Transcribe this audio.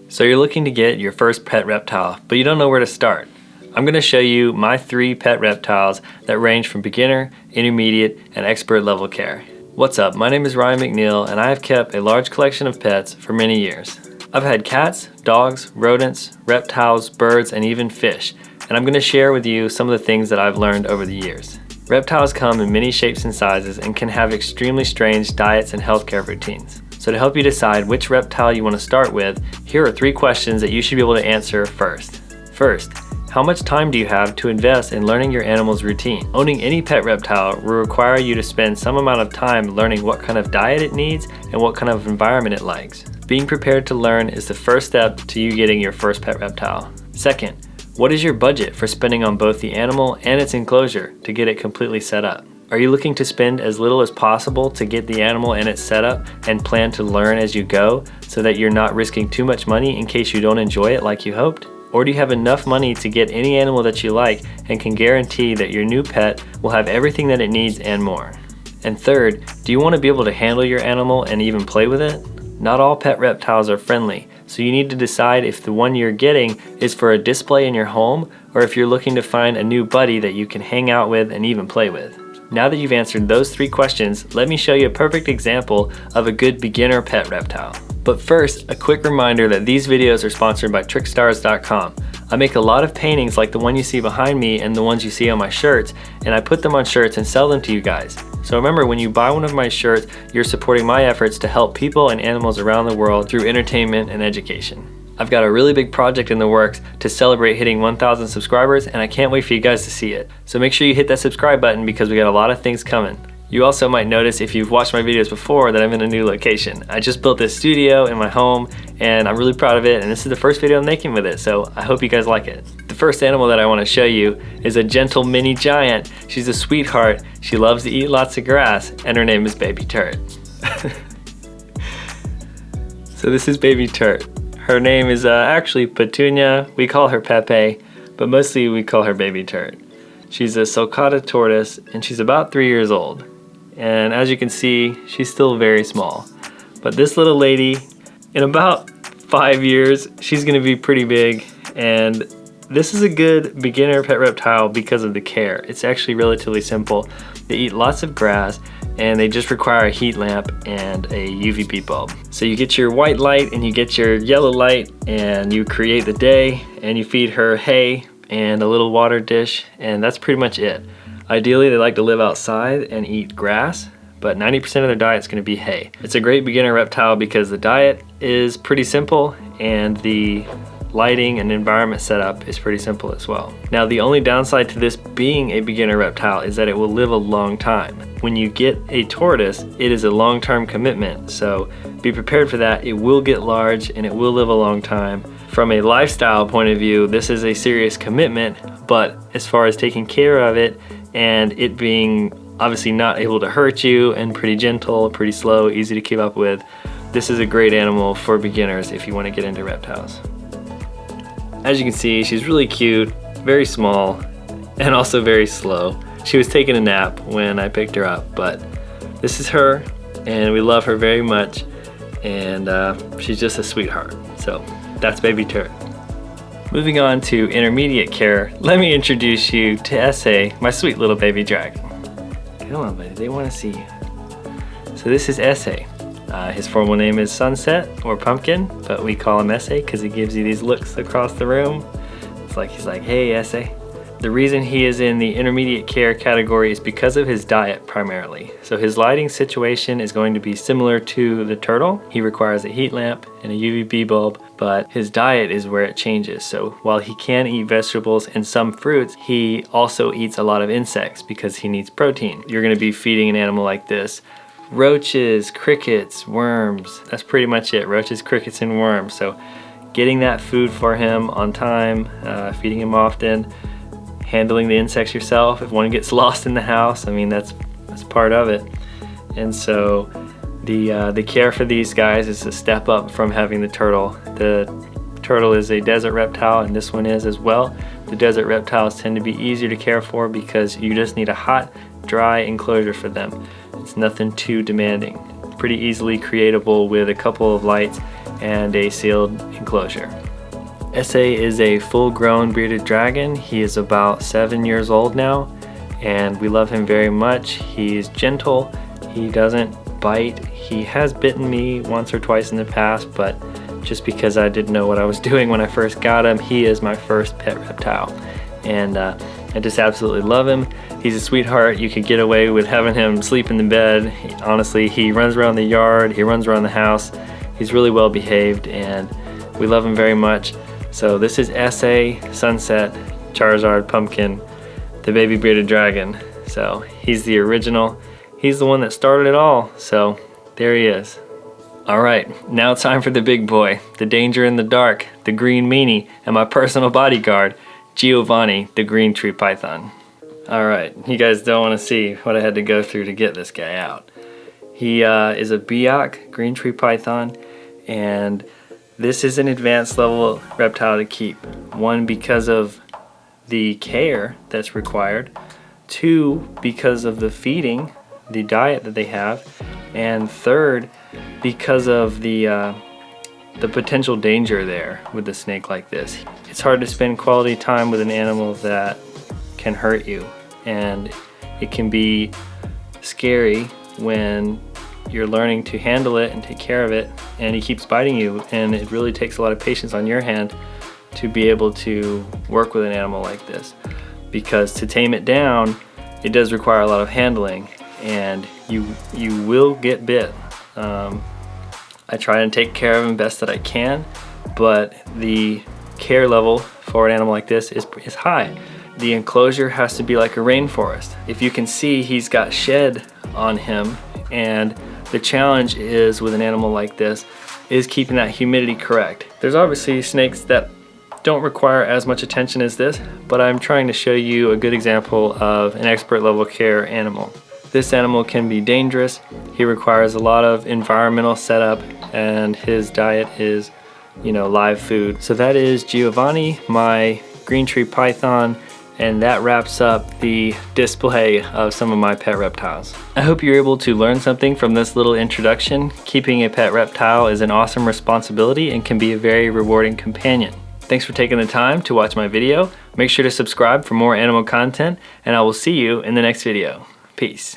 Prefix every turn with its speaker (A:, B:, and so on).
A: So you're looking to get your first pet reptile, but you don't know where to start. I'm going to show you my 3 pet reptiles that range from beginner, intermediate, and expert level care. What's up, my name is Ryan McNeil and I have kept a large collection of pets for many years. I've had cats, dogs, rodents, reptiles, birds, and even fish, and I'm going to share with you some of the things that I've learned over the years. Reptiles come in many shapes and sizes and can have extremely strange diets and healthcare routines. So to help you decide which reptile you want to start with, here are 3 questions that you should be able to answer first. First, how much time do you have to invest in learning your animal's routine? Owning any pet reptile will require you to spend some amount of time learning what kind of diet it needs and what kind of environment it likes. Being prepared to learn is the first step to you getting your first pet reptile. Second, what is your budget for spending on both the animal and its enclosure to get it completely set up? Are you looking to spend as little as possible to get the animal and its setup and plan to learn as you go so that you're not risking too much money in case you don't enjoy it like you hoped? Or do you have enough money to get any animal that you like and can guarantee that your new pet will have everything that it needs and more? And third, do you want to be able to handle your animal and even play with it? Not all pet reptiles are friendly, so you need to decide if the one you're getting is for a display in your home or if you're looking to find a new buddy that you can hang out with and even play with. Now that you've answered those 3 questions, let me show you a perfect example of a good beginner pet reptile. But first, a quick reminder that these videos are sponsored by Trickstars.com. I make a lot of paintings like the one you see behind me and the ones you see on my shirts, and I put them on shirts and sell them to you guys. So remember, when you buy one of my shirts, you're supporting my efforts to help people and animals around the world through entertainment and education. I've got a really big project in the works to celebrate hitting 1,000 subscribers, and I can't wait for you guys to see it. So make sure you hit that subscribe button because we got a lot of things coming. You also might notice if you've watched my videos before that I'm in a new location. I just built this studio in my home and I'm really proud of it, and this is the first video I'm making with it, so I hope you guys like it. The first animal that I want to show you is a gentle mini giant. She's a sweetheart, she loves to eat lots of grass, and her name is Baby Turt. So this is Baby Turt. Her name is actually Petunia. We call her Pepe, but mostly we call her Baby Turt. She's a Sulcata Tortoise and she's about 3 years old. And as you can see, she's still very small. But this little lady, in about 5 years, she's gonna be pretty big, and this is a good beginner pet reptile because of the care. It's actually relatively simple. They eat lots of grass and they just require a heat lamp and a UVB bulb. So you get your white light and you get your yellow light and you create the day and you feed her hay and a little water dish, and that's pretty much it. Ideally, they like to live outside and eat grass, but 90% of their diet is going to be hay. It's a great beginner reptile because the diet is pretty simple and the lighting and environment setup is pretty simple as well. Now, the only downside to this being a beginner reptile is that it will live a long time. When you get a tortoise, it is a long-term commitment, so be prepared for that. It will get large and it will live a long time. From a lifestyle point of view, this is a serious commitment, but as far as taking care of it and it being obviously not able to hurt you and pretty gentle, pretty slow, easy to keep up with, this is a great animal for beginners if you want to get into reptiles. As you can see, she's really cute, very small, and also very slow. She was taking a nap when I picked her up, but this is her, and we love her very much, and she's just a sweetheart. So that's Baby Turt. Moving on to intermediate care, let me introduce you to Essay, my sweet little baby dragon. Come on, buddy, they want to see you. So this is Essay. His formal name is Sunset or Pumpkin, but we call him Essay because he gives you these looks across the room. It's like he's like, hey, Essay. The reason he is in the intermediate care category is because of his diet primarily. So his lighting situation is going to be similar to the turtle. He requires a heat lamp and a UVB bulb, but his diet is where it changes. So while he can eat vegetables and some fruits, he also eats a lot of insects because he needs protein. You're going to be feeding an animal like this roaches, crickets, worms. That's pretty much it. Roaches, crickets, and worms. So getting that food for him on time, feeding him often, handling the insects yourself. If one gets lost in the house, I mean, that's part of it. And so the care for these guys is a step up from having the turtle. The turtle is a desert reptile, and this one is as well. The desert reptiles tend to be easier to care for because you just need a hot, dry enclosure for them. It's nothing too demanding. Pretty easily creatable with a couple of lights and a sealed enclosure. SA is a full-grown bearded dragon. He is about 7 years old now, and we love him very much. He's gentle, he doesn't bite. He has bitten me once or twice in the past, but just because I didn't know what I was doing when I first got him, he is my first pet reptile. And I just absolutely love him. He's a sweetheart. You could get away with having him sleep in the bed. Honestly, he runs around the yard, he runs around the house. He's really well behaved, and we love him very much. So this is SA, Sunset, Charizard, Pumpkin, the baby bearded dragon. So he's the original. He's the one that started it all. So there he is. All right, now it's time for the big boy, the danger in the dark, the green meanie, and my personal bodyguard, Giovanni, the green tree python. All right, you guys don't want to see what I had to go through to get this guy out. He is a Biok green tree python, and this is an advanced level reptile to keep. One, because of the care that's required. Two, because of the feeding, the diet that they have. And third, because of the potential danger there with a snake like this. It's hard to spend quality time with an animal that can hurt you, and it can be scary when you're learning to handle it and take care of it, and he keeps biting you, and it really takes a lot of patience on your hand to be able to work with an animal like this, because to tame it down, it does require a lot of handling, and you will get bit. I try and take care of him best that I can, but the care level for an animal like this is high. The enclosure has to be like a rainforest. If you can see, he's got shed on him, and the challenge is with an animal like this is keeping that humidity correct. There's obviously snakes that don't require as much attention as this, but I'm trying to show you a good example of an expert level care animal. This animal can be dangerous. He requires a lot of environmental setup, and his diet is, live food. So that is Giovanni, my green tree python, and that wraps up the display of some of my pet reptiles. I hope you're able to learn something from this little introduction. Keeping a pet reptile is an awesome responsibility and can be a very rewarding companion. Thanks for taking the time to watch my video. Make sure to subscribe for more animal content, and I will see you in the next video. Peace.